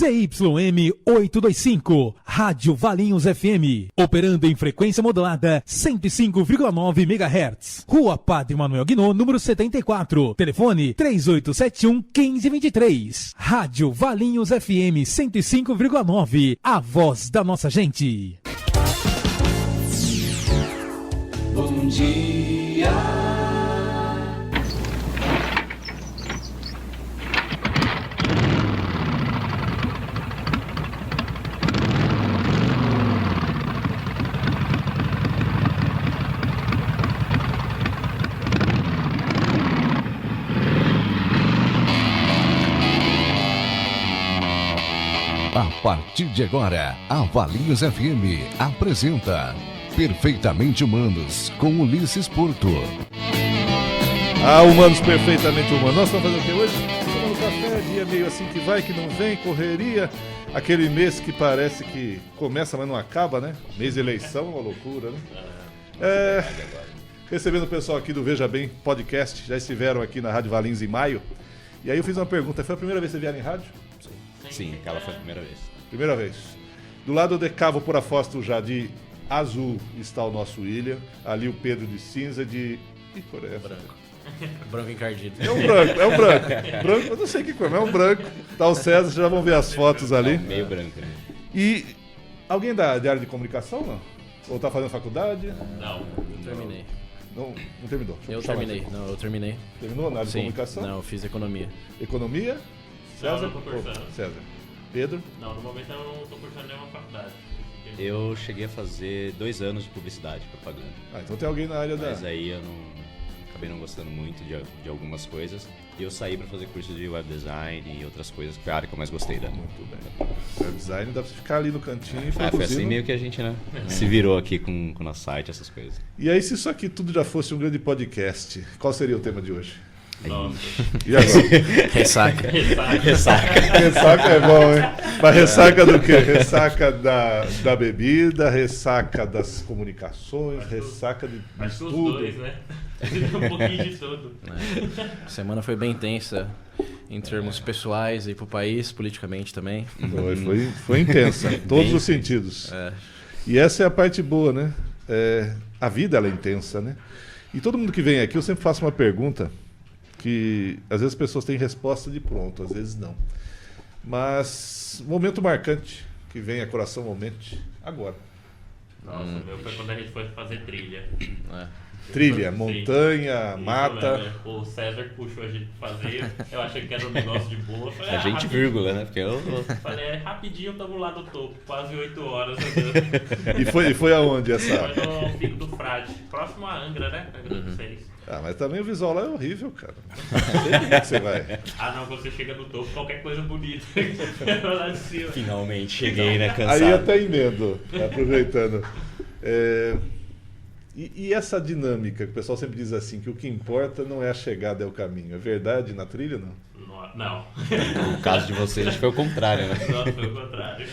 ZYM 825, Rádio Valinhos FM, operando em frequência modulada 105,9 MHz. Rua Padre Manuel Guinot, número 74. Telefone 3871-1523. Rádio Valinhos FM 105,9. A voz da nossa gente. Bom dia. A partir de agora, a Valinhos FM apresenta Perfeitamente Humanos, com Ulisses Porto. Humanos perfeitamente humanos. Nós estamos fazendo o que hoje? Tomando café, dia meio assim que vai, que não vem, correria. Aquele mês que parece que começa, mas não acaba, né? Mês de eleição, uma loucura, né? Recebendo o pessoal aqui do Veja Bem Podcast, já estiveram aqui na Rádio Valinhos em maio. E aí eu fiz uma pergunta, foi a primeira vez que você vieram em rádio? Sim, aquela foi a primeira vez. Primeira vez. Do lado de cá, vou pôr a foto já de azul, está o nosso William. Ali o Pedro de cinza, de... Que cor é essa? Branco. Branco encardido. É um branco, é um branco. Branco, eu não sei que cor, mas é um branco. Tá o César, já vão ver as fotos ali. Meio branco, né? E alguém da área de comunicação, não? Ou tá fazendo faculdade? Não, terminei. Não terminou. Eu terminei. Não, eu terminei. Terminou na área de comunicação? Não, eu fiz economia. Economia? César? Não tô cursando. César. Pedro? Não, no momento eu não tô cursando nenhuma faculdade. Eu cheguei a fazer 2 anos de publicidade, propaganda. Então tem alguém na área da... Mas aí eu acabei não gostando muito de algumas coisas. E eu saí pra fazer curso de web design e outras coisas, que foi a área que eu mais gostei da... Muito bem. Web design dá pra você ficar ali no cantinho e foi assim meio que a gente, né, se virou aqui com o nosso site, essas coisas. E aí, se isso aqui tudo já fosse um grande podcast, qual seria o tema de hoje? Nossa. E agora? Ressaca. Ressaca é bom, hein? Mas ressaca do quê? Ressaca da bebida, ressaca das comunicações, ressaca de Acho tudo. Os dois, né? Um pouquinho de tudo. A semana foi bem intensa em termos pessoais e pro país, politicamente também. Foi intensa, em todos os sentidos. E essa é a parte boa, né? A vida ela é intensa, né? E todo mundo que vem aqui, eu sempre faço uma pergunta que às vezes as pessoas têm resposta de pronto, às vezes não. Mas momento marcante que vem a coração momente agora. Nossa, o meu foi quando a gente foi fazer trilha. Trilha, montanha, mata. Mesmo. O César puxou a gente pra fazer, eu achei que era um negócio de boa. Falei, a gente vírgula, né? Porque eu... Falei, rapidinho estamos lá no topo, quase 8 horas andando. E foi aonde essa? Foi no Pico do Frade, próximo a Angra, né? Angra dos Seis. Mas também o visual lá é horrível, cara. Não sei como que você vai. Não, você chega no topo, qualquer coisa bonita. Lá de cima. Finalmente cheguei, né? Cansado. Aí até emendo, aproveitando. E essa dinâmica, que o pessoal sempre diz assim, que o que importa não é a chegada, é o caminho. É verdade na trilha, não? Não. No caso de vocês foi o contrário, né? Não, foi o contrário.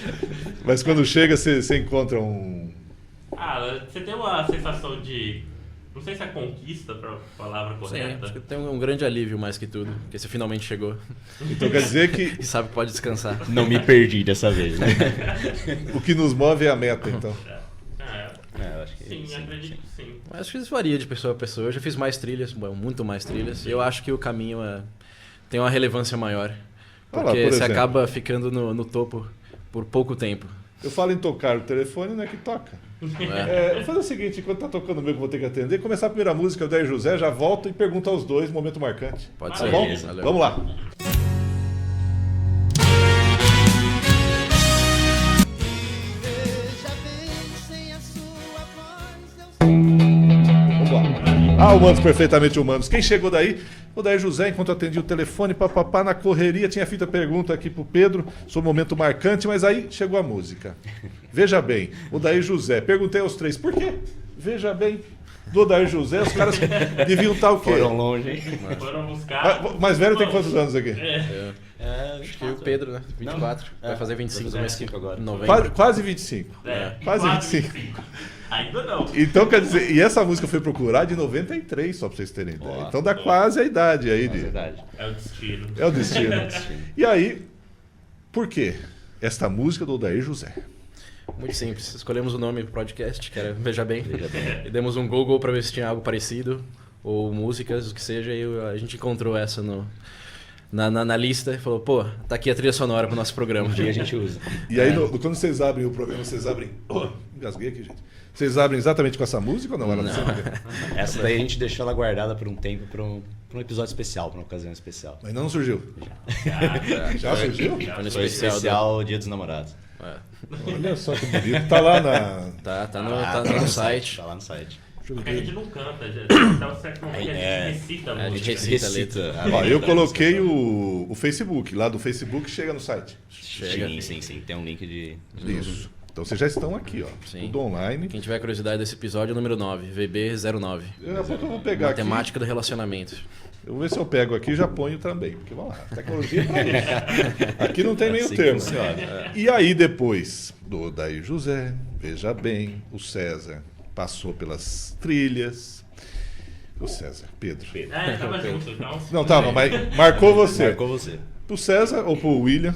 Mas quando chega, você encontra um... Você tem uma sensação de... Não sei se é conquista a palavra correta. Sim, acho que tem um grande alívio mais que tudo, porque você finalmente chegou. Então quer dizer que... E sabe que pode descansar. Não me perdi dessa vez, né? O que nos move é a meta, então. Eu acho que sim, acredito que sim. Mas acho que isso varia de pessoa a pessoa. Eu já fiz mais trilhas, muito mais trilhas. E eu acho que o caminho tem uma relevância maior. Porque você acaba ficando no topo por pouco tempo. Eu falo em tocar o telefone, não é que toca. Vou fazer o seguinte, enquanto tá tocando o meu que eu vou ter que atender, começar a primeira música, o Daí José, já volto e pergunto aos dois, momento marcante. Pode Tá ser. bom? Valeu. Vamos lá. Humanos perfeitamente humanos. Quem chegou daí? O Daí José, enquanto atendia o telefone, papapá, na correria, tinha feito a pergunta aqui pro Pedro sobre o momento marcante, mas aí chegou a música. Veja bem, o Daí José, perguntei aos três, por quê? Veja bem, do Daí José, os caras deviam estar o quê? Foram longe, hein? Foram buscar... Mais velho tem quantos anos aqui? Acho que o Pedro, né? 24. Vai fazer 25 mês que agora. Novembro. Quase 25. Quase 25. Ainda não. Então, quer dizer, e essa música foi procurar de 93, só pra vocês terem ideia. Então dá quase a idade aí. É verdade. É o destino. É o destino. E aí, por quê? esta música do Odair José? Muito simples. Escolhemos o nome do podcast, que era Veja Bem. E demos um Google para ver se tinha algo parecido, ou músicas, o que seja, e a gente encontrou essa na lista e falou, pô, tá aqui a trilha sonora pro nosso programa. Um dia a gente usa. E aí, quando vocês abrem o programa, vocês abrem... engasguei aqui, gente. Vocês abrem exatamente com essa música ou não? Essa daí a gente deixou ela guardada por um tempo, para um episódio especial, para uma ocasião especial. Mas ainda não surgiu. Já surgiu? Foi no Foi especial Dia dos Namorados. Olha só que bonito. Tá lá na... Tá no site. Tá lá no site. Porque a gente não canta, então certo momento a gente recita A gente música. recita a letra. Ó, eu coloquei o Facebook. Lá do Facebook chega no site. Chega. Sim. Tem um link de... Isso. Então vocês já estão aqui, ó. Sim. Tudo online. Quem tiver curiosidade desse episódio é o número 9, VB09. Daqui a pouco eu vou pegar aqui. Matemática do relacionamento. Eu vou ver se eu pego aqui e já ponho também. Porque vamos lá, tecnologia é pra isso. Aqui não tem meio termo. E aí depois do Odair José, Veja Bem, o César passou pelas trilhas. O César, Pedro. Tava junto, então. Não tava, mas marcou você. Marcou você. Pro César ou pro William,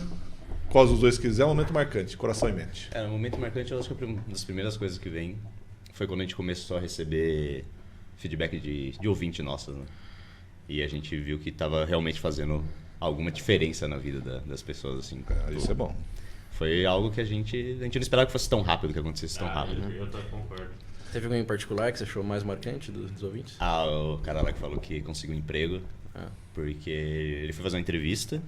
qual dos dois quiser, é um momento marcante, coração e mente. Um momento marcante, eu acho que uma das primeiras coisas que vem foi quando a gente começou a receber feedback de ouvinte nossas, né? E a gente viu que estava realmente fazendo alguma diferença na vida das pessoas, assim. Isso é bom. Foi algo que a gente não esperava que fosse tão rápido, que acontecesse tão rápido. Eu concordo. Teve algum em particular que você achou mais marcante dos ouvintes? O cara lá que falou que conseguiu um emprego, porque ele foi fazer uma entrevista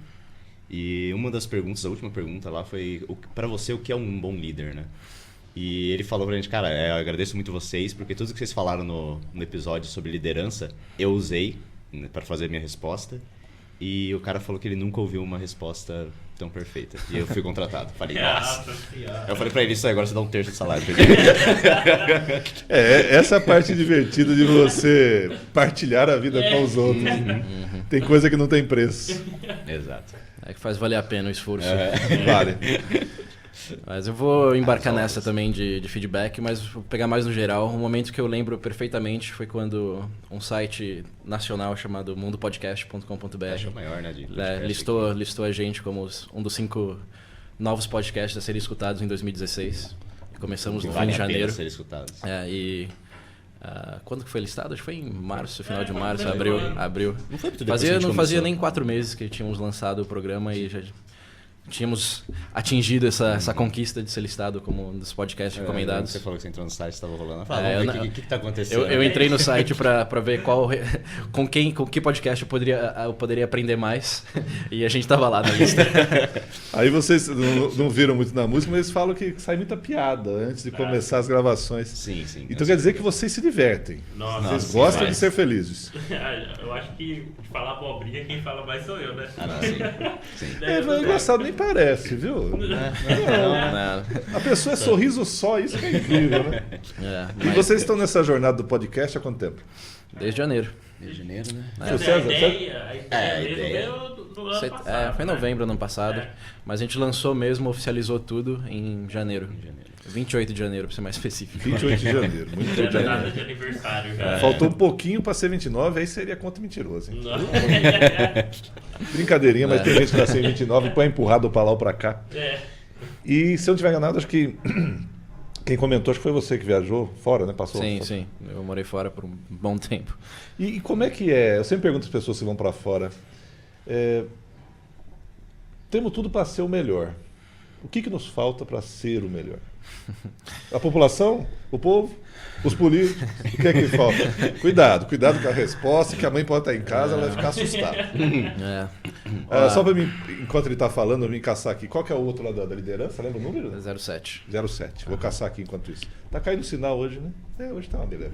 e uma das perguntas, a última pergunta lá foi, pra você, o que é um bom líder, né? E ele falou pra gente, cara, eu agradeço muito vocês, porque tudo que vocês falaram no episódio sobre liderança, eu usei para fazer a minha resposta. E o cara falou que ele nunca ouviu uma resposta tão perfeita. E eu fui contratado. Falei, nossa. Eu falei pra ele, isso aí, agora você dá um terço de salário. Essa é a parte divertida de você partilhar a vida com os outros. Tem coisa que não tem preço. Exato. É que faz valer a pena o esforço. Vale. Mas eu vou embarcar nessa também de feedback, mas vou pegar mais no geral. Um momento que eu lembro perfeitamente foi quando um site nacional chamado mundopodcast.com.br Acho maior, né? listou a gente como um dos 5 novos podcasts a serem escutados em 2016. E começamos no fim de janeiro. Ser escutados. Quando que foi listado? Acho que foi em março, final de março, abril. Não foi muito depois que a gente Não fazia começou. nem 4 meses que tínhamos lançado o programa e já tínhamos atingido essa conquista de ser listado como um dos podcasts recomendados. Você falou que você entrou no site e estava rolando. O que está acontecendo? Eu entrei no site para ver com que podcast eu poderia aprender mais. E a gente estava lá na lista. Aí vocês não viram muito na música, mas eles falam que sai muita piada antes de começar as gravações. Sim. Então quer dizer que vocês se divertem. Nossa, vocês gostam de ser felizes. Eu acho que de falar abobrinha, quem fala mais sou eu, né? Sim. É engraçado, nem parece, viu? Não. A pessoa é sorriso só, isso que é incrível, né? E vocês estão nessa jornada do podcast há quanto tempo? Desde janeiro. Desde janeiro, né? A ideia mesmo veio do ano passado. Foi em novembro do ano passado. Mas a gente lançou mesmo, oficializou tudo em janeiro. 28 de janeiro, para ser mais específico. 28 de janeiro, muito bem. Data de aniversário já. Faltou um pouquinho para ser 29, aí seria conta mentirosa. Hein? Brincadeirinha, mas tem gente que nasceu em 29 e põe empurrado para lá ou para cá. E se eu não tiver enganado, acho que quem comentou, acho que foi você que viajou fora, né? Passou. Sim. Eu morei fora por um bom tempo. E como é que é? Eu sempre pergunto às pessoas se vão para fora. Temos tudo para ser o melhor. O que nos falta para ser o melhor? A população? O povo? Os políticos? O que é que falta? Cuidado com a resposta, que a mãe pode estar em casa, ela vai ficar assustada. Só para mim, enquanto ele está falando, eu vim caçar aqui. Qual que é o outro lado da liderança? Lembra o número? 07. 07. Vou caçar aqui enquanto isso. Tá caindo o sinal hoje, né? Hoje tá uma beleza.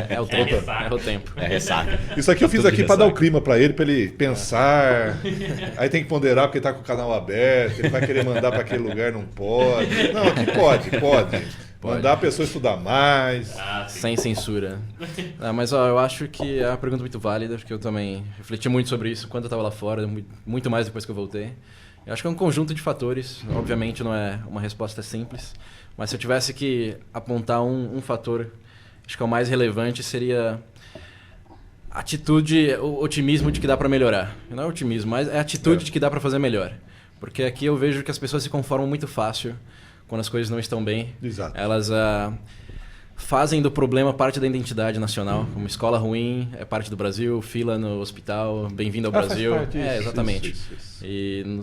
É o tempo. É ressaca. Isso aqui eu fiz aqui para dar o clima para ele pensar. Aí tem que ponderar porque tá com o canal aberto, ele vai querer mandar para aquele lugar, não pode. Não, aqui pode. Mandar a pessoa estudar mais. Sem censura. Mas eu acho que é uma pergunta muito válida, porque eu também refleti muito sobre isso quando eu estava lá fora, muito mais depois que eu voltei. Eu acho que é um conjunto de fatores. Obviamente não é uma resposta simples, mas se eu tivesse que apontar um fator, acho que é o mais relevante, seria atitude, o otimismo de que dá para melhorar. Não é otimismo, mas é a atitude de que dá para fazer melhor. Porque aqui eu vejo que as pessoas se conformam muito fácil quando as coisas não estão bem. Exato. Elas fazem do problema parte da identidade nacional. Como escola ruim é parte do Brasil, fila no hospital, bem-vindo ao Brasil. Faz parte, Exatamente. Isso. E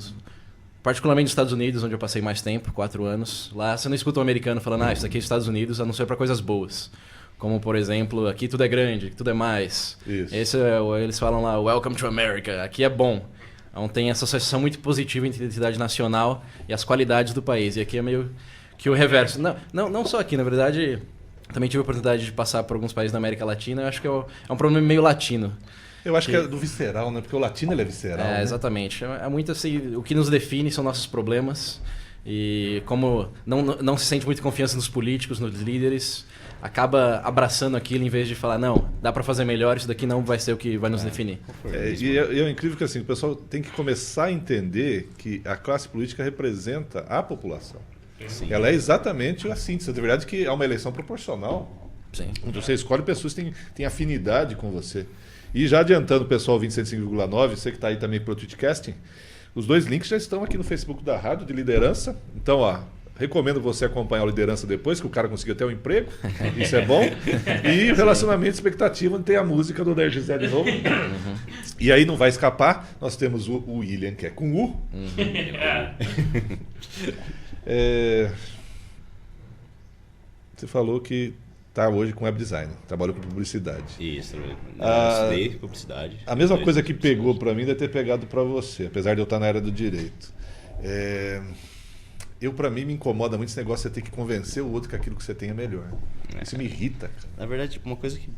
particularmente nos Estados Unidos, onde eu passei mais tempo, 4 anos. Lá você não escuta um americano falando, isso aqui é Estados Unidos, a não ser para coisas boas. Como, por exemplo, aqui tudo é grande, tudo é mais. Isso. Eles falam lá, Welcome to America, aqui é bom. Então tem essa associação muito positiva entre a identidade nacional e as qualidades do país. E aqui é meio que o reverso. Não só aqui, na verdade, também tive a oportunidade de passar por alguns países da América Latina. Eu acho que é um problema meio latino. Eu acho que é do visceral, né? Porque o latino ele é visceral. Né? Exatamente. É muito assim, o que nos define são nossos problemas. E como não se sente muita confiança nos políticos, nos líderes, acaba abraçando aquilo em vez de falar, não, dá para fazer melhor, isso daqui não vai ser o que vai nos definir. E é incrível que assim, o pessoal tem que começar a entender que a classe política representa a população. Sim. Ela é exatamente a síntese. De verdade que é uma eleição proporcional. Sim. Onde você escolhe pessoas que têm afinidade com você. E já adiantando o pessoal 25,9, você que está aí também para o Twitchcasting, os 2 links já estão aqui no Facebook da Rádio de Liderança. Então, recomendo você acompanhar o Liderança depois, que o cara conseguiu até um emprego. Isso é bom. E relacionamento e expectativa, onde tem a música do Der Gisele de novo. E aí não vai escapar. Nós temos o William, que é com U. Você falou que está hoje com web design, trabalhou com publicidade. Isso, eu estudei publicidade. A mesma coisa que pegou para mim deve ter pegado para você, apesar de eu estar na área do direito. Para mim, me incomoda muito esse negócio de você ter que convencer o outro que aquilo que você tem é melhor. Isso me irrita, cara. Na verdade, uma coisa que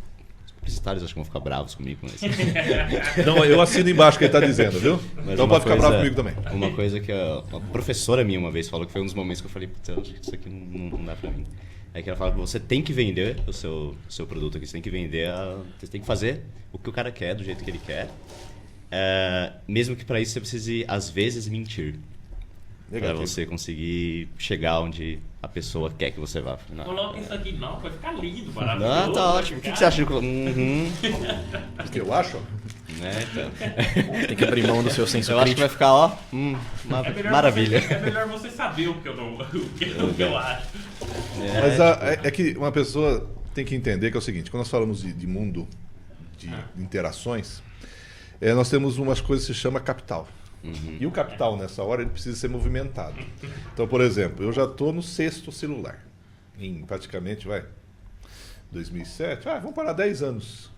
os publicitários acho que vão ficar bravos comigo com isso. Não, eu assino embaixo o que ele está dizendo, viu? Mas então pode ficar bravo comigo também. Uma coisa que uma professora minha uma vez falou, que foi um dos momentos que eu falei, isso aqui não dá para mim. É que ela fala que você tem que vender o seu produto aqui, você tem que vender, você tem que fazer o que o cara quer, do jeito que ele quer. Mesmo que para isso você precise, às vezes, mentir. Para você conseguir chegar onde a pessoa quer que você vá. Coloca isso aqui não, vai ficar lindo, maravilhoso. Não, tá ótimo. O que você acha? O que eu acho? Então. Tem que abrir mão do seu senso Eu acho que vai ficar, maravilha. É melhor você saber o que eu acho. Mas é que uma pessoa tem que entender que é o seguinte, quando nós falamos de mundo, de interações, nós temos umas coisas que se chama capital. E o capital, nessa hora, ele precisa ser movimentado. Então, por exemplo, eu já estou no 6º celular. Em praticamente, 2007. Vamos parar 10 anos.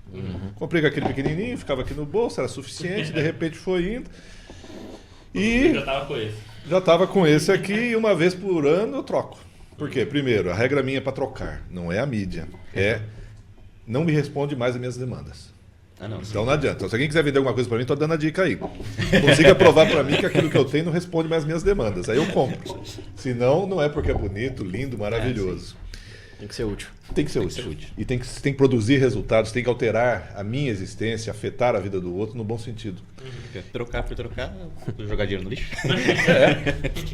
Comprei aquele pequenininho, ficava aqui no bolso, era suficiente, de repente foi indo. E já estava com esse. Já estava com esse aqui e uma vez por ano eu troco. Por quê? Primeiro, a regra minha é para trocar. Não é a mídia. Não me responde mais as minhas demandas. Então não adianta. Se alguém quiser vender alguma coisa para mim, estou dando a dica aí. Consiga provar para mim que aquilo que eu tenho não responde mais as minhas demandas. Aí eu compro. Senão, não é porque é bonito, lindo, maravilhoso. Tem que ser útil. Tem que ser útil. E tem que produzir resultados, tem que alterar a minha existência, afetar a vida do outro no bom sentido. Trocar por trocar, jogar dinheiro no lixo.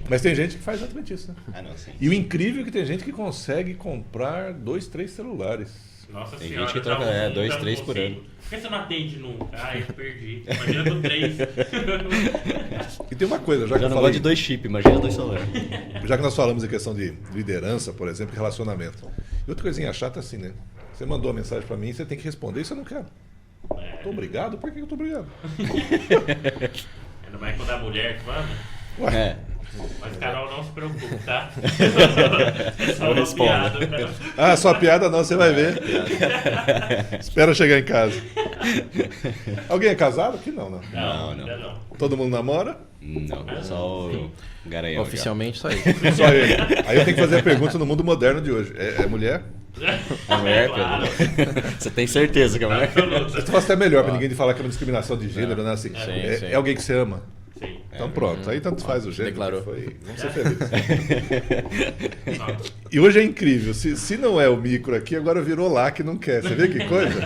Mas tem gente que faz exatamente isso, né? Sim. E o incrível é que tem gente que consegue comprar 2, 3 celulares. Nossa tem senhora, gente que troca 2, 3 por ano. Por que você não atende nunca? Eu perdi. Imagina com 3. E tem uma coisa, já que eu não gosto de 2 chips, imagina 2 celulares. Já que nós falamos em questão de liderança, por exemplo, relacionamento. E outra coisinha chata assim, né? Você mandou uma mensagem pra mim, você tem que responder, isso eu não quero. Tô obrigado? Por que eu tô obrigado? Ainda mais quando a mulher que manda. Mas Carol, não se preocupe, tá? É só uma piada. Só piada não, você vai ver. Espera chegar em casa. Alguém é casado? Aqui não, né? Não. Todo mundo namora? Não, só o Garanhão. Oficialmente só ele. Só ele. Aí eu tenho que fazer a pergunta no mundo moderno de hoje. É mulher? É mulher, claro. Você tem certeza que é mulher? Isso faz até melhor pra ninguém falar que é uma discriminação de gênero, né? Assim, Sim. É alguém que você ama. Sim. Então pronto, aí tanto faz o gênero. Declarou. Vamos ser felizes. E hoje é incrível, se não é o micro aqui, agora virou lá que não quer. Você vê que coisa?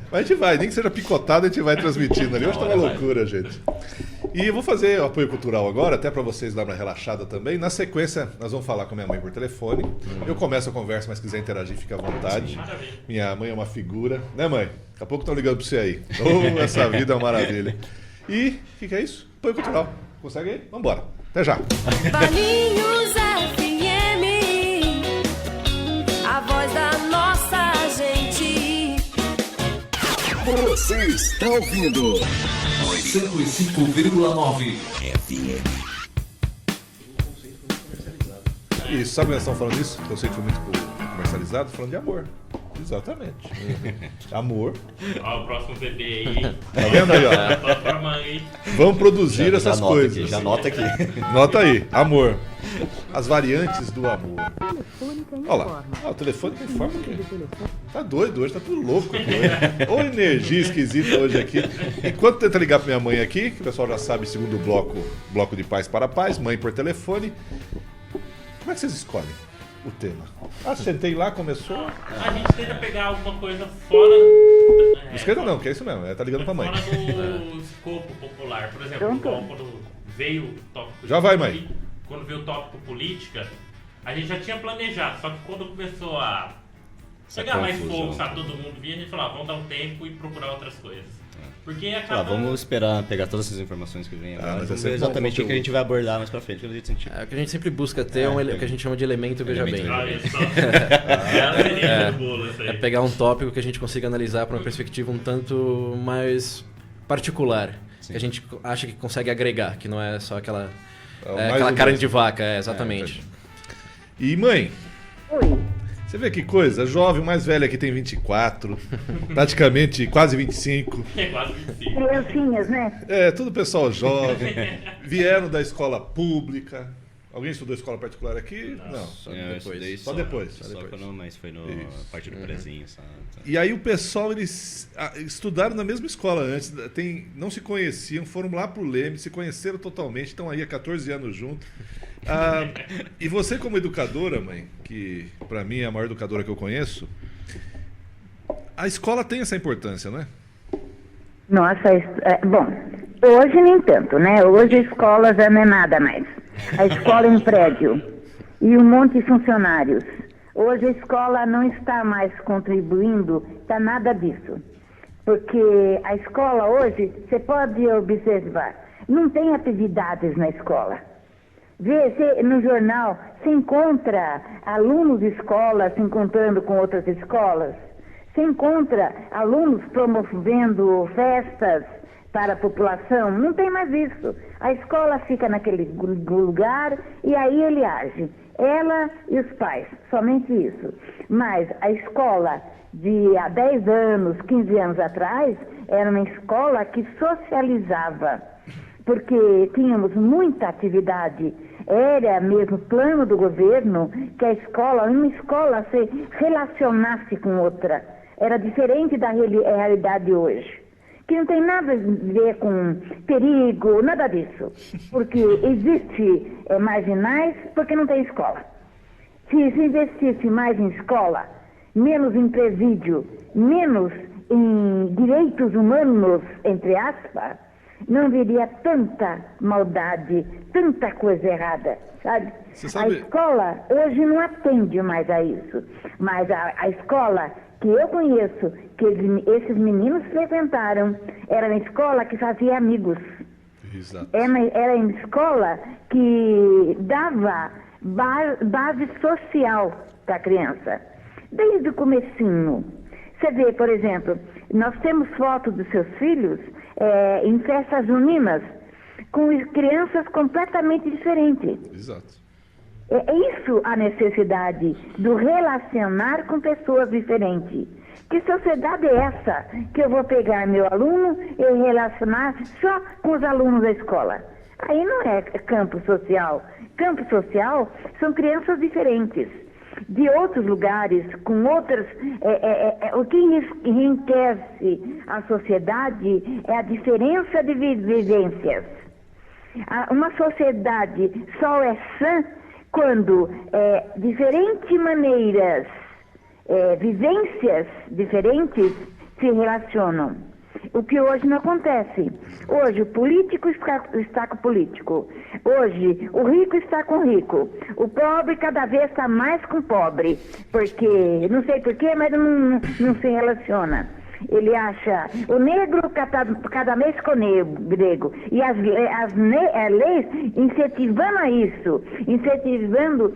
Mas a gente vai, nem que seja picotado, a gente vai transmitindo ali. Hoje tá uma loucura, gente. E eu vou fazer o apoio cultural agora, até para vocês dar uma relaxada também. Na sequência, nós vamos falar com minha mãe por telefone. Eu começo a conversa, mas se quiser interagir, fica à vontade. Minha mãe é uma figura. Né, mãe? Daqui a pouco estão ligando para você aí. Essa vida é uma maravilha. E o que é isso? Apoio cultural. Consegue aí? Vamos embora. Até já. Valinhos FM, a voz da nossa gente. Você está ouvindo 105,9 FM. E sabe que nós estamos falando disso? Eu sei que foi muito comercializado, falando de amor. Exatamente. Amor. Ó, o próximo bebê aí. Tá vendo aí, ó? Só pra mãe. Vamos produzir essas coisas. Aqui, já anota aqui. Nota aí, amor. As variantes do amor. Olha lá. O telefone tem forma aqui. Tá doido hoje, tá tudo louco aqui hoje. Ou energia esquisita hoje aqui. Enquanto tenta ligar pra minha mãe aqui, que o pessoal já sabe, segundo bloco de pais para pais, mãe por telefone. Como é que vocês escolhem o tema? Sentei lá, começou. A gente tenta pegar alguma coisa fora. Esquerda não, que é isso mesmo, tá ligando pra mãe. Fora do escopo popular. Por exemplo, igual quando veio o tópico. Já vai, mãe. Quando veio o tópico política, a gente já tinha planejado, só que quando começou a pegar mais fogo, sabe, todo mundo vinha, a gente falava, vamos dar um tempo e procurar outras coisas. Porque acaba... Vamos esperar pegar todas essas informações que vêm agora. Vamos ver exatamente o que a gente vai abordar mais pra frente. O que a gente sempre busca ter o que a gente chama de elemento veja bem. É pegar um tópico que a gente consiga analisar para uma perspectiva um tanto mais particular. Sim. Que a gente acha que consegue agregar, que não é só aquela carne de vaca. Exatamente. E mãe? Oi. Você vê que coisa? Jovem, o mais velho aqui tem 24, praticamente quase 25. Quase 25. Criancinhas, né? Tudo pessoal jovem. Vieram da escola pública. Alguém estudou escola particular aqui? Não. Só depois. Só quando, mas foi no parte do prezinho. E aí o pessoal, eles estudaram na mesma escola antes, não se conheciam, foram lá pro Leme, se conheceram totalmente, estão aí há 14 anos juntos. E você como educadora, mãe, que pra mim é a maior educadora que eu conheço, a escola tem essa importância, não é? Nossa, bom, hoje nem tanto, né? Hoje a escola já não é nada mais. A escola é um prédio e um monte de funcionários. Hoje a escola não está mais contribuindo para nada disso. Porque a escola hoje, você pode observar, não tem atividades na escola. No jornal, se encontra alunos de escola se encontrando com outras escolas. Se encontra alunos promovendo festas para a população. Não tem mais isso. A escola fica naquele lugar e aí ele age. Ela e os pais, somente isso. Mas a escola de há 10 anos, 15 anos atrás, era uma escola que socializava. Porque tínhamos muita atividade. Era mesmo plano do governo que uma escola se relacionasse com outra. Era diferente da realidade hoje. Que não tem nada a ver com perigo, nada disso. Porque existe marginais porque não tem escola. Se investisse mais em escola, menos em presídio, menos em direitos humanos, entre aspas, não viria tanta maldade, tanta coisa errada, sabe? A escola hoje não atende mais a isso, mas a escola que eu conheço, que esses meninos frequentaram, era uma escola que fazia amigos. Exato. Era uma escola que dava base social para a criança, desde o comecinho. Você vê, por exemplo, nós temos fotos dos seus filhos em festas juninas, com crianças completamente diferentes. Exato. É isso a necessidade do relacionar com pessoas diferentes. Que sociedade é essa que eu vou pegar meu aluno e relacionar só com os alunos da escola? Aí não é campo social. Campo social são crianças diferentes, de outros lugares, com outras... o que enriquece a sociedade é a diferença de vivências. Uma sociedade só é sã quando diferentes maneiras, vivências diferentes se relacionam. O que hoje não acontece. Hoje o político está com o político. Hoje o rico está com o rico. O pobre cada vez está mais com o pobre. Porque, não sei porquê, mas não se relaciona. Ele acha o negro cada mês com o negro. E as leis incentivando a isso, incentivando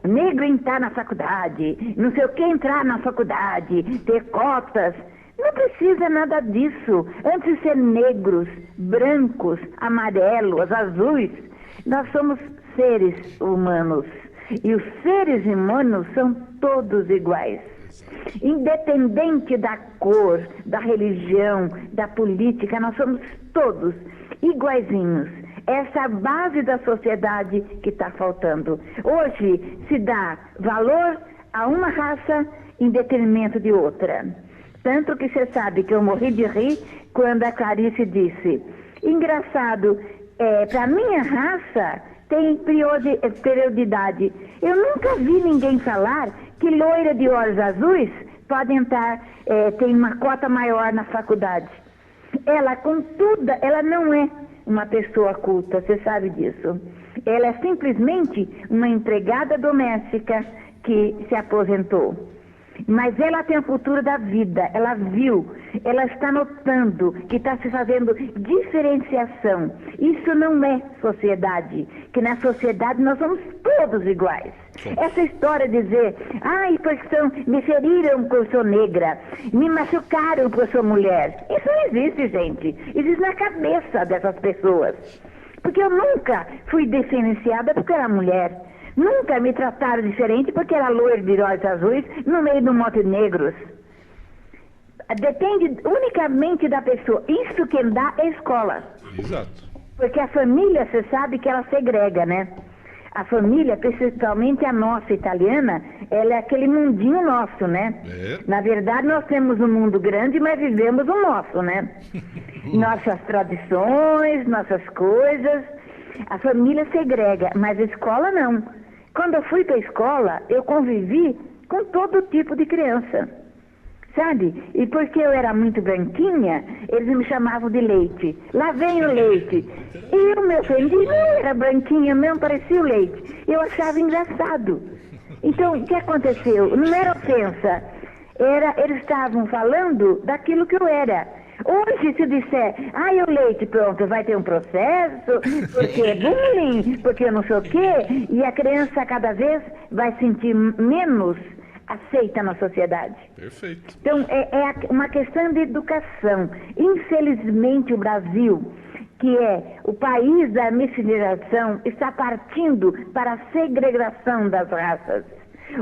negro entrar na faculdade, não sei o que entrar na faculdade, ter cotas. Não precisa nada disso. Antes de ser negros, brancos, amarelos, azuis, nós somos seres humanos. E os seres humanos são todos iguais. Independente da cor, da religião, da política, nós somos todos iguaizinhos. Essa é a base da sociedade que está faltando. Hoje se dá valor a uma raça em detrimento de outra. Tanto que você sabe que eu morri de rir quando a Clarice disse: engraçado, para minha raça tem prioridade. Eu nunca vi ninguém falar que loira de olhos azuis pode entrar, tem uma cota maior na faculdade. Ela, contudo, ela não é uma pessoa culta, você sabe disso. Ela é simplesmente uma empregada doméstica que se aposentou. Mas ela tem o futuro da vida, ela viu, ela está notando que está se fazendo diferenciação. Isso não é sociedade, que na sociedade nós somos todos iguais. Essa história de dizer, porque me feriram porque eu sou negra, me machucaram porque eu sou mulher. Isso não existe, gente. Existe na cabeça dessas pessoas. Porque eu nunca fui diferenciada porque era mulher. Nunca me trataram diferente porque era loiro de olhos azuis no meio de um monte de negros. Depende unicamente da pessoa. Isso quem dá é a escola. Exato. Porque a família, você sabe que ela segrega, né? A família, principalmente a nossa italiana, ela é aquele mundinho nosso, né? Na verdade, nós temos um mundo grande, mas vivemos o nosso, né? Nossas tradições, nossas coisas. A família segrega, mas a escola não. Quando eu fui para a escola, eu convivi com todo tipo de criança, sabe? E porque eu era muito branquinha, eles me chamavam de leite. Lá vem o leite. E eu me ofendi, não era branquinha mesmo, parecia o leite. Eu achava engraçado. Então, o que aconteceu? Não era ofensa. Eles estavam falando daquilo que eu era. Hoje, se disser, o leite, pronto, vai ter um processo, porque é bullying, porque não sei o quê, e a criança cada vez vai sentir menos aceita na sociedade. Perfeito. Então, é uma questão de educação. Infelizmente, o Brasil, que é o país da miscigenação, está partindo para a segregação das raças.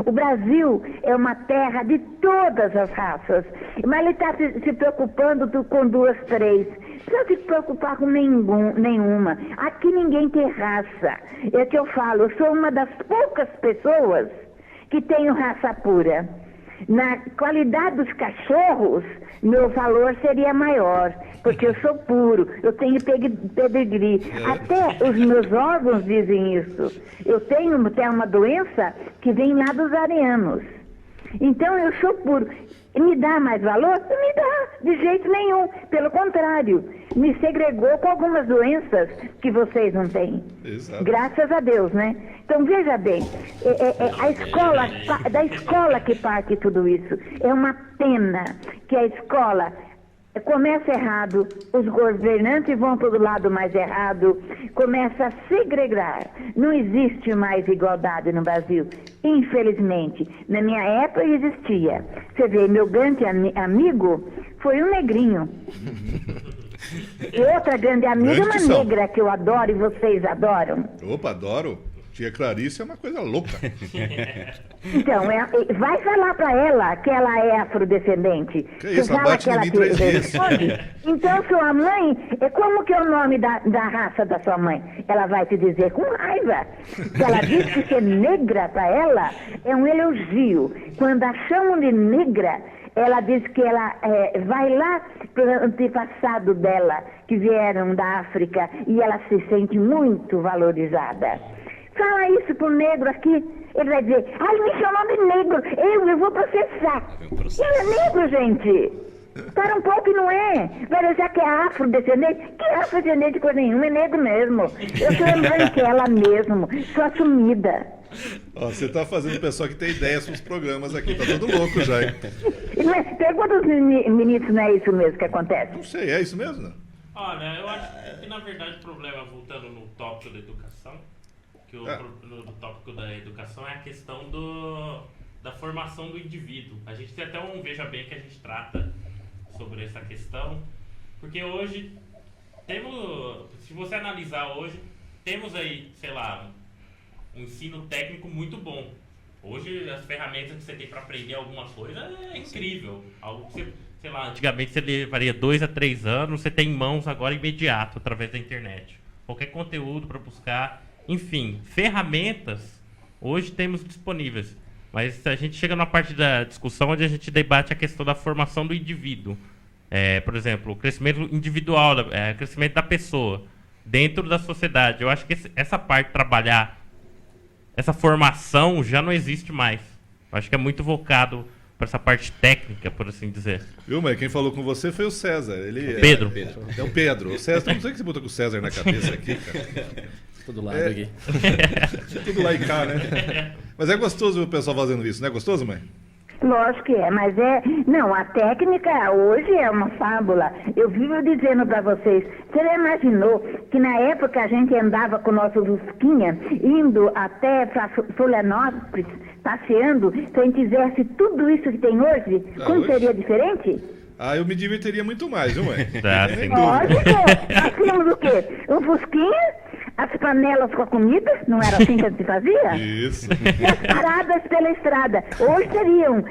O Brasil é uma terra de todas as raças, mas ele está se preocupando com 2, 3. Não se preocupar com nenhuma. Aqui ninguém tem raça. É o que eu falo, eu sou uma das poucas pessoas que tenho raça pura. Na qualidade dos cachorros, meu valor seria maior, porque eu sou puro, eu tenho pedigree. Até os meus órgãos dizem isso. Eu tenho uma doença que vem lá dos arianos. Então eu sou puro. Me dá mais valor? Não me dá, de jeito nenhum. Pelo contrário, me segregou com algumas doenças que vocês não têm. Exato. Graças a Deus, né? Então veja bem, da escola que parte tudo isso. É uma pena que a escola começa errado, os governantes vão para o lado mais errado, começa a segregar. Não existe mais igualdade no Brasil, infelizmente. Na minha época existia. Você vê, meu grande amigo foi um negrinho. E outra grande amiga é uma negra que eu adoro e vocês adoram. Opa, adoro. Tia Clarice é uma coisa louca. Então, vai falar pra ela que ela é afrodescendente. Que isso, ela bate em mim 3 vezes. Então, sua mãe, como que é o nome da raça da sua mãe? Ela vai te dizer com raiva. Se ela diz que ser negra pra ela é um elogio. Quando a chamam de negra, ela diz que ela vai lá para o antepassado dela, que vieram da África, e ela se sente muito valorizada. Fala isso pro negro aqui, ele vai dizer, me chamou de negro, eu vou processar. Ele é negro, gente. Para um pouco e não é. Vai achar que é afrodescendente? Que afrodescendente coisa nenhuma, é negro mesmo. Eu sou branquela mesmo, sou assumida. Ó, você tá fazendo o pessoal que tem ideias para os programas aqui, tá todo louco já, hein? Pergunta os ministros, não é isso mesmo que acontece? Não sei, é isso mesmo, não? Olha, eu acho que na verdade o problema, voltando no tópico da educação, que o tópico da educação é a questão da formação do indivíduo. A gente tem até um Veja Bem que a gente trata sobre essa questão, porque hoje se você analisar hoje, temos aí, sei lá, um ensino técnico muito bom. Hoje as ferramentas que você tem para aprender alguma coisa é incrível. Algo que você, sei lá, antigamente você levaria 2 a 3 anos, você tem em mãos agora imediato através da internet. Qualquer conteúdo para buscar, enfim, ferramentas hoje temos disponíveis. Mas a gente chega numa parte da discussão onde a gente debate a questão da formação do indivíduo. Por exemplo, o crescimento individual, o crescimento da pessoa dentro da sociedade. Eu acho que essa parte de trabalhar, essa formação já não existe mais. Eu acho que é muito voltado para essa parte técnica, por assim dizer. Viu, mas quem falou com você foi o César. Pedro. É o Pedro. O César, não sei o que você botou com o César na cabeça aqui, cara. Todo lado aqui. Tudo lá e cá, né? Mas é gostoso o pessoal fazendo isso, não é gostoso, mãe? Lógico que é, mas não, a técnica hoje é uma fábula. Eu vivo dizendo para vocês, você já imaginou que na época a gente andava com o nosso Fusquinha, indo até Florianópolis, passeando, se a gente fizesse tudo isso que tem hoje, como hoje? Seria diferente? Eu me divertiria muito mais, viu, mãe? Lógico, nós tínhamos o quê? Um Fusquinha, as panelas com a comida, não era assim que a gente fazia? Isso. E as paradas pela estrada. Hoje teriam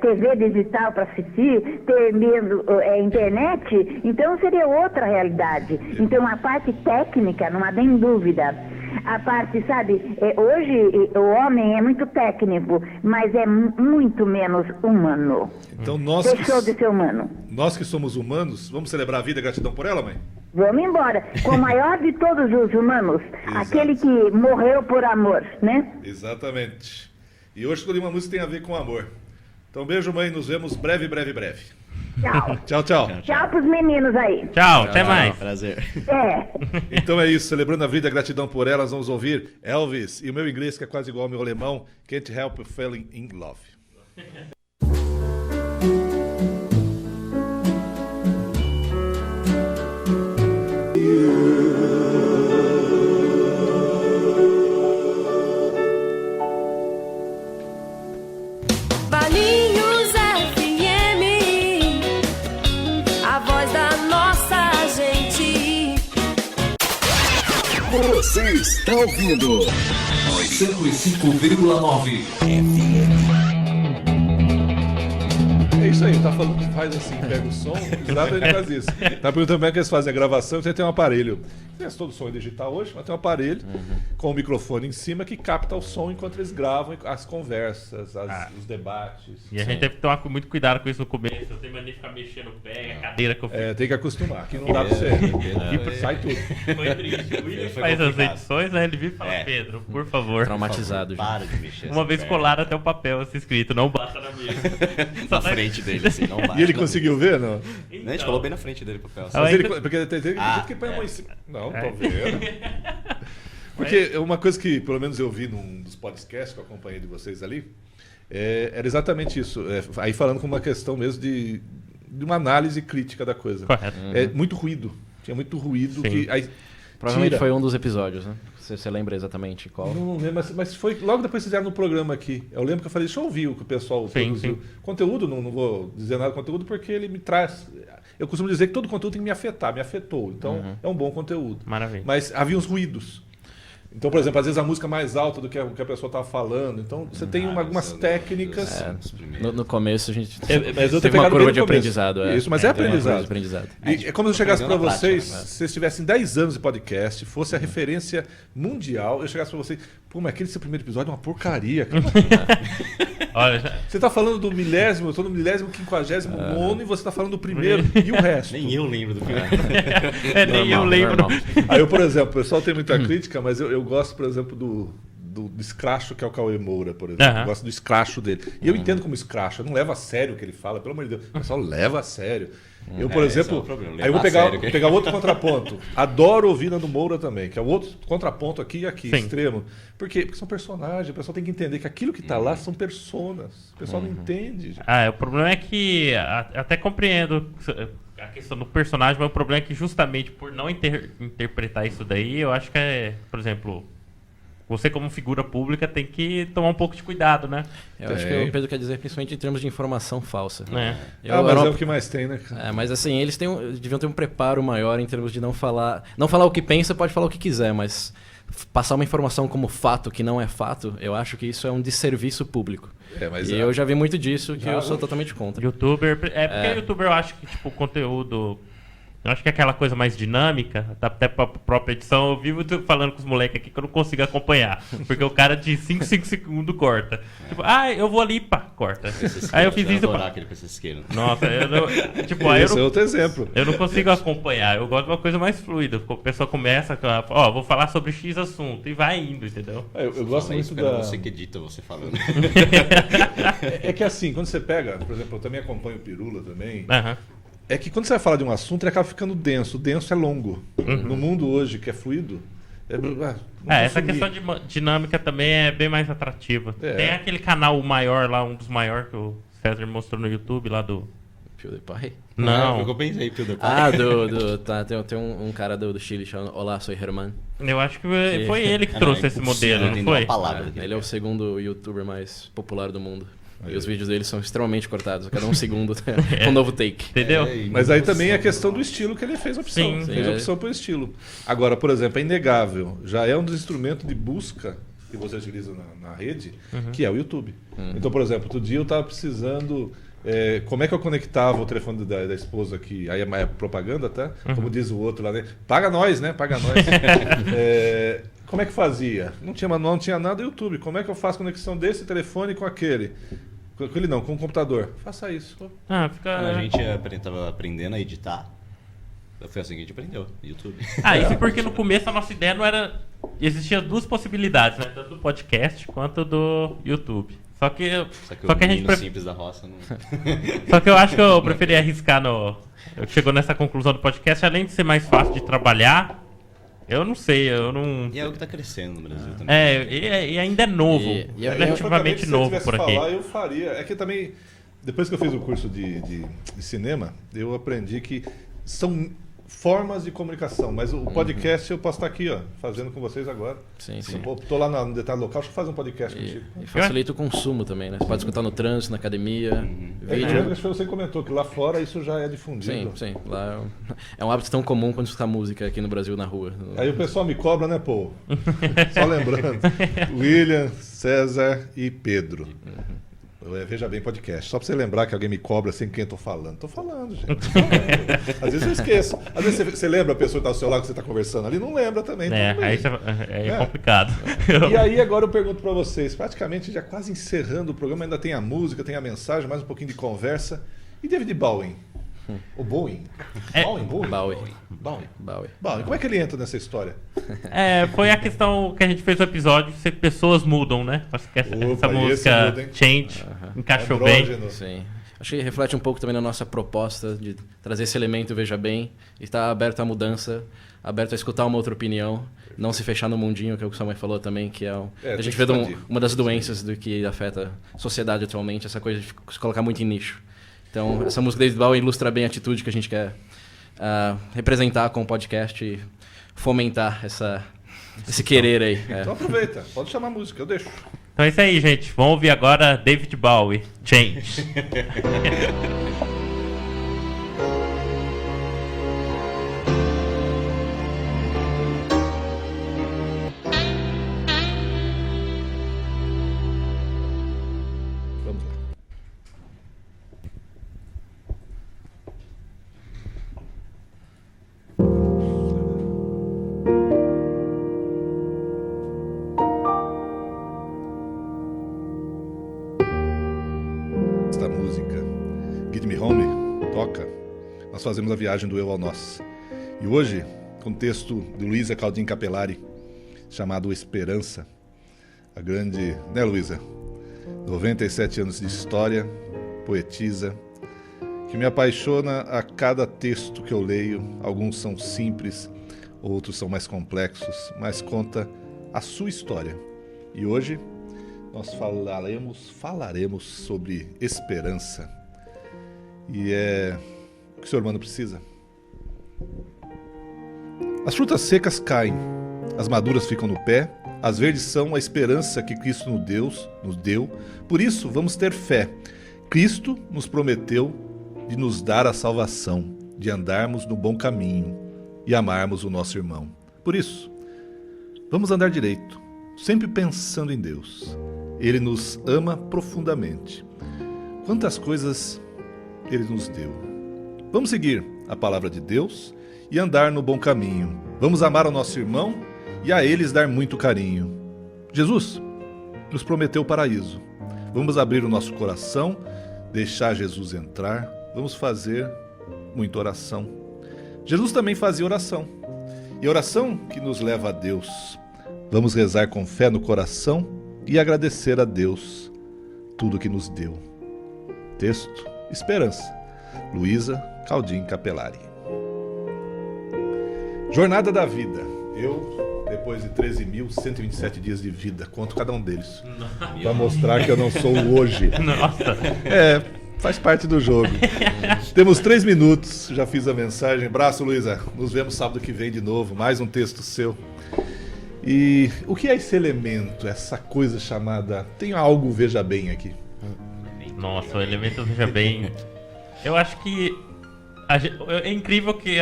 TV digital para assistir, ter mesmo internet, então seria outra realidade. Então a parte técnica, não há nem dúvida. A parte, sabe, hoje o homem é muito técnico, mas é muito menos humano. Então Deixou de ser humano. Nós que somos humanos, vamos celebrar a vida e gratidão por ela, mãe? Vamos embora. Com o maior de todos os humanos, aquele que morreu por amor, né? Exatamente. E hoje escolhi uma música que tem a ver com amor. Então, beijo, mãe. Nos vemos breve. Tchau. Tchau. Tchau pros meninos aí. Tchau, até mais. Prazer. Então é isso, celebrando a vida, gratidão por elas, vamos ouvir Elvis e o meu inglês, que é quase igual ao meu alemão, Can't Help Falling in Love. Valinhos FM, a voz da nossa gente. Você está ouvindo 105,9 É isso aí, tá falando que faz assim, pega o som, exatamente faz isso. Tá perguntando como é que eles fazem a gravação, você tem um aparelho. Todo som é digital hoje, mas tem um aparelho com o microfone em cima que capta o som enquanto eles gravam as conversas, os debates. E a gente deve tomar muito cuidado com isso no começo. Eu tenho mania de ficar mexendo o pé, a cadeira que eu fico. Tem que acostumar, que não dá pra você. Sai tudo. Foi triste. O William faz as edições, né? Ele vive e fala, Pedro, por favor. Traumatizado já. Para de mexer. Uma vez colaram até o papel assim escrito, não bata na mesa. Na frente dele, assim, não bate. E ele conseguiu ver, não? A gente colou bem na frente dele o papel. Mas porque tem gente que põe a mão em cima. Não, tô vendo. Porque uma coisa que, pelo menos eu vi num dos podcasts que eu acompanhei de vocês ali, era exatamente isso. Aí falando com uma questão mesmo de uma análise crítica da coisa. Correto. Muito ruído. Tinha muito ruído. Sim. Que aí Provavelmente foi um dos episódios, né? Você lembra exatamente qual? Não lembro, mas foi logo depois que fizeram no programa aqui. Eu lembro que eu falei, deixa eu ouvir o que o pessoal produziu. Conteúdo, não vou dizer nada do conteúdo, porque ele me traz... Eu costumo dizer que todo conteúdo tem que me afetar, me afetou. Então, é um bom conteúdo. Maravilha. Mas havia uns ruídos. Então, por exemplo, às vezes a música mais alta do que a pessoa estava falando. Então, você tem algumas técnicas... No começo a gente mas eu teve uma curva de aprendizado. Isso, mas é aprendizado. aprendizado. E é como se eu chegasse para vocês, se vocês tivessem 10 anos de podcast, fosse a referência mundial, eu chegasse para vocês, pô, mas aquele seu primeiro episódio é uma porcaria, cara. Olha, você tá falando do 1000º, eu tô no 1059º e você tá falando do primeiro e o resto. Nem eu lembro do primeiro. nem eu lembro. Aí eu, por exemplo, o pessoal tem muita crítica, mas eu gosto, por exemplo, do escracho que é o Cauê Moura, por exemplo. Eu gosto do escracho dele. E eu entendo como escracho, eu não levo a sério o que ele fala, pelo amor de Deus. O pessoal leva a sério. Eu, por exemplo, aí eu vou pegar outro contraponto. Adoro ouvir Nando Moura também, que é o outro contraponto aqui e aqui, extremo. Por quê? Porque são personagens, o pessoal tem que entender que aquilo que está lá são personas. O pessoal não entende. O problema é que, até compreendo a questão do personagem, mas o problema é que justamente por não interpretar isso daí, eu acho que por exemplo... Você, como figura pública, tem que tomar um pouco de cuidado, né? Eu acho que o Pedro quer dizer principalmente em termos de informação falsa. Mas é o que mais tem, né, cara? Mas assim, eles deviam ter um preparo maior em termos de não falar o que pensa, pode falar o que quiser, mas passar uma informação como fato que não é fato, eu acho que isso é um desserviço público. Eu já vi muito disso que eu sou totalmente contra. YouTuber... porque YouTuber eu acho que tipo, o conteúdo... Eu acho que é aquela coisa mais dinâmica, até pra própria edição, eu vivo falando com os moleques aqui que eu não consigo acompanhar. Porque o cara de 5 segundos corta. Tipo, eu vou ali, pá, corta. Aí eu fiz isso. Aquele Nossa, esse é outro exemplo. Eu não consigo acompanhar, eu gosto de uma coisa mais fluida. A pessoa começa, vou falar sobre X assunto, e vai indo, entendeu? Eu gosto muito da... Você que edita você falando. É que assim, quando você pega, por exemplo, eu também acompanho o Pirula também. É que quando você vai falar de um assunto, ele acaba ficando denso. O denso é longo. No mundo hoje, que é fluido... essa questão de dinâmica também é bem mais atrativa. Tem aquele canal maior lá, um dos maiores que o César mostrou no YouTube, lá do... PewDiePie? Não. Eu pensei, PewDiePie. Tem um cara do Chile chamado Olá, sou Herman. Eu acho que foi ele que trouxe esse modelo, não foi? Ele é o segundo youtuber mais popular do mundo. E os vídeos dele são extremamente cortados, a cada um segundo um novo take. Entendeu? Mas aí também é a questão do estilo que ele fez a opção. Fez a opção por estilo. Agora, por exemplo, é inegável. Já é um dos instrumentos de busca que você utiliza na rede, que é o YouTube. Então, por exemplo, outro dia eu estava precisando... como é que eu conectava o telefone da esposa aqui? Aí é propaganda, tá? Como diz o outro lá, né? Paga nós, né? Paga nós. Como é que fazia? Não tinha manual, não tinha nada do YouTube. Como é que eu faço conexão desse telefone com aquele? Com ele não, com o computador. Faça isso. A gente estava aprendendo a editar. Foi assim que a gente aprendeu, YouTube. Isso porque no começo a nossa ideia não era... Existiam duas possibilidades, né? Tanto do podcast quanto do YouTube. Só que a gente simples da roça não... Só que eu acho que eu preferia arriscar chegou nessa conclusão do podcast, além de ser mais fácil de trabalhar, eu não sei, eu não... E é o que está crescendo no Brasil também. E ainda é novo, relativamente novo por aqui. Eu faria, é que também, depois que eu fiz o curso de cinema, eu aprendi que são formas de comunicação, mas o podcast eu posso estar aqui, fazendo com vocês agora. Sim. Estou lá no detalhe local, acho que fazer um podcast contigo. E facilita o consumo também, né? Você pode escutar no trânsito, na academia, vídeo. Acho que você comentou que lá fora isso já é difundido. Sim. Lá é um hábito tão comum quanto escutar música aqui no Brasil, na rua. Aí o pessoal me cobra, né, pô? Só lembrando. William, César e Pedro. Veja Bem Podcast. Só pra você lembrar que alguém me cobra sem quem eu tô falando. Tô falando, gente. Às vezes eu esqueço. Às vezes você lembra a pessoa que tá ao seu lado que você tá conversando ali, não lembra também. Aí é complicado. E aí agora eu pergunto pra vocês, praticamente já quase encerrando o programa, ainda tem a música, tem a mensagem, mais um pouquinho de conversa. E David Bowie? O Bowie? Bowie. Como é que ele entra nessa história? Foi a questão que a gente fez no episódio, se pessoas mudam, né? Acho que essa música Change encaixou bem. Sim. Acho que reflete um pouco também na nossa proposta de trazer esse elemento Veja Bem, estar aberto à mudança, aberto a escutar uma outra opinião, não se fechar no mundinho, que é o que sua mãe falou também, que a gente vê uma das doenças do que afeta a sociedade atualmente, essa coisa de se colocar muito em nicho. Então, essa música David Bowie ilustra bem a atitude que a gente quer representar com o podcast e fomentar esse querer aí. Então aproveita, pode chamar a música, eu deixo. Então é isso aí, gente. Vamos ouvir agora David Bowie, Change. Fazemos a viagem do eu ao nós. E hoje, com o texto de Luísa Caldin Capelari, chamado Esperança, a grande, né, Luísa? 97 anos de história, poetisa, que me apaixona a cada texto que eu leio. Alguns são simples, outros são mais complexos, mas conta a sua história. E hoje nós falaremos sobre esperança. E é o que o senhor Mano precisa. As frutas secas caem, as maduras ficam no pé, as verdes são a esperança que Cristo nos deu. Por isso, vamos ter fé. Cristo nos prometeu de nos dar a salvação, de andarmos no bom caminho e amarmos o nosso irmão. Por isso, vamos andar direito, sempre pensando em Deus. Ele nos ama profundamente. Quantas coisas Ele nos deu. Vamos seguir a palavra de Deus e andar no bom caminho. Vamos amar ao nosso irmão e a eles dar muito carinho. Jesus nos prometeu o paraíso. Vamos abrir o nosso coração, deixar Jesus entrar. Vamos fazer muita oração. Jesus também fazia oração. E a oração que nos leva a Deus. Vamos rezar com fé no coração e agradecer a Deus tudo que nos deu. Texto: Esperança. Luísa Caldim Capelari. Jornada da vida. Eu, depois de 13.127 dias de vida, conto cada um deles. Para mostrar que eu não sou o hoje. Nossa. Faz parte do jogo. Temos 3 minutos, já fiz a mensagem. Abraço, Luísa. Nos vemos sábado que vem de novo. Mais um texto seu. E o que é esse elemento, essa coisa chamada... Tem algo veja bem aqui. Nossa, o elemento veja bem. Eu acho que é incrível que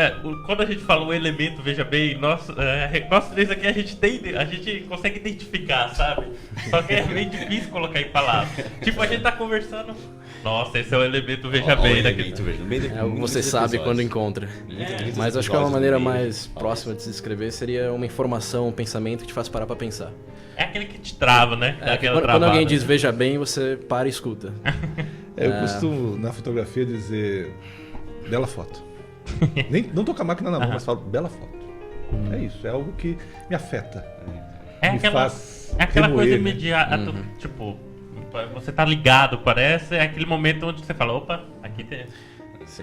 quando a gente fala o elemento veja bem, nós três aqui a gente consegue identificar, sabe? Só que é meio difícil colocar em palavras. Tipo, a gente tá conversando. Nossa, esse é o elemento veja bem daquele. É algo que você sabe quando encontra. Mas acho que uma maneira mais próxima de se descrever seria uma informação, um pensamento que te faz parar pra pensar. É aquele que te trava, né? Quando alguém diz veja bem, você para e escuta. Eu costumo, na fotografia, dizer bela foto. Não tô com a máquina na mão, mas falo bela foto. É isso, é algo que me afeta. É aquela coisa imediata, tipo, você tá ligado, parece, é aquele momento onde você fala, opa, aqui tem...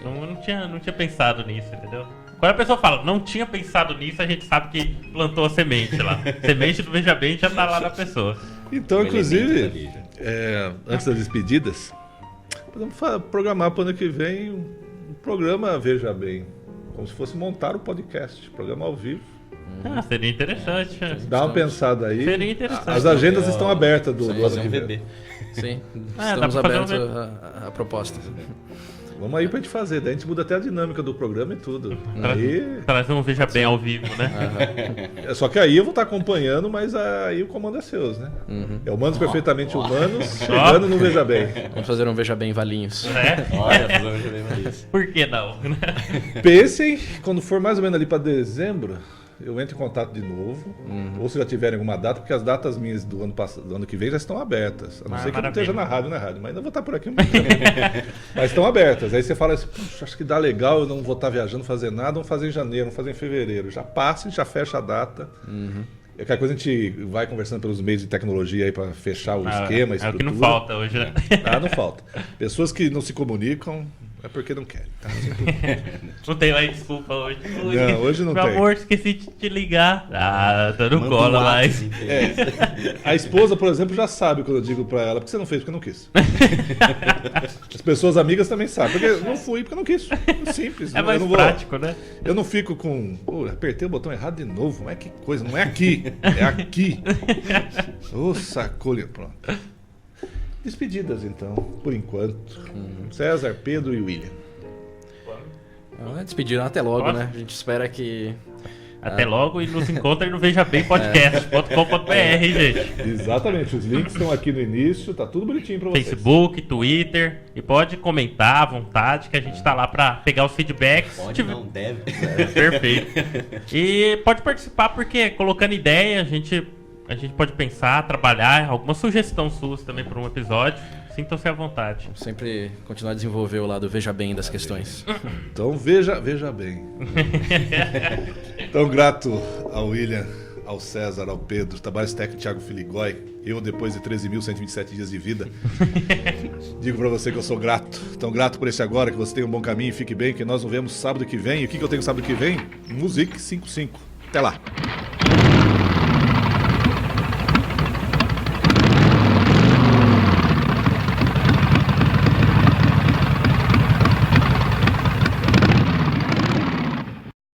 Não tinha pensado nisso, entendeu? Quando a pessoa fala, não tinha pensado nisso, a gente sabe que plantou a semente lá. Semente do Veja Bem já tá lá na pessoa. Então, inclusive, antes das despedidas, podemos programar para o ano que vem um programa Veja Bem. Como se fosse montar o podcast, programa ao vivo. Seria interessante. Dá uma pensada aí. Seria interessante. As agendas estão abertas do ano que vem. Sim, estamos abertos à proposta. Vamos aí pra gente fazer, daí a gente muda até a dinâmica do programa e tudo. Traz um Veja Bem ao vivo, né? Só que aí eu vou estar acompanhando, mas aí o comando é seu, né? É Humanos Perfeitamente Humanos, chegando no Veja Bem. Vamos fazer um Veja Bem Valinhos. Olha, fazer um Veja Bem Valinhos. Por que não? Pensem, quando for mais ou menos ali pra dezembro, eu entro em contato de novo, ou se já tiverem alguma data, porque as datas minhas do ano que vem já estão abertas. A não ser que eu não esteja na rádio, mas ainda vou estar por aqui. Mas estão abertas. Aí você fala assim, puxa, acho que dá legal, eu não vou estar viajando, fazer nada, vamos fazer em janeiro, vamos fazer em fevereiro. Já passa e já fecha a data. Qualquer coisa a gente vai conversando pelos meios de tecnologia aí para fechar o esquema, a estrutura. É o que não falta hoje, né? Não falta. Pessoas que não se comunicam... É porque não querem. Tá? Não tem mais desculpa hoje. Não, hoje não tem. Meu amor, esqueci de te ligar. Tá no cola mais. A esposa, por exemplo, já sabe quando eu digo pra ela, porque você não fez porque não quis. As pessoas amigas também sabem, porque eu não fui porque eu não quis. Simples. É mais prático, né? Eu não fico com... apertei o botão errado de novo. Mas que coisa, não é aqui. É aqui. Sacolha. Pronto. Despedidas, então, por enquanto. César, Pedro e William. Despediram até logo, né? A gente espera que... Até logo e nos encontrem no vejabempodcast.com.br, gente. Exatamente, os links estão aqui no início, tá tudo bonitinho pra vocês. Facebook, Twitter, e pode comentar à vontade que a gente tá lá pra pegar os feedbacks. Pode, não, deve. Perfeito. E pode participar porque colocando ideia, a gente pode pensar, trabalhar, alguma sugestão sua também para um episódio. Sintam-se à vontade. Vamos sempre continuar a desenvolver o lado Veja Bem das questões. Então veja bem. Então grato ao William, ao César, ao Pedro, trabalhos técnicos Thiago Filigói, Eu, depois de 13.127 dias de vida, digo pra você que eu sou grato. Tão grato por esse agora, que você tenha um bom caminho e fique bem, que nós nos vemos sábado que vem. E o que eu tenho sábado que vem? Music 55. Até lá.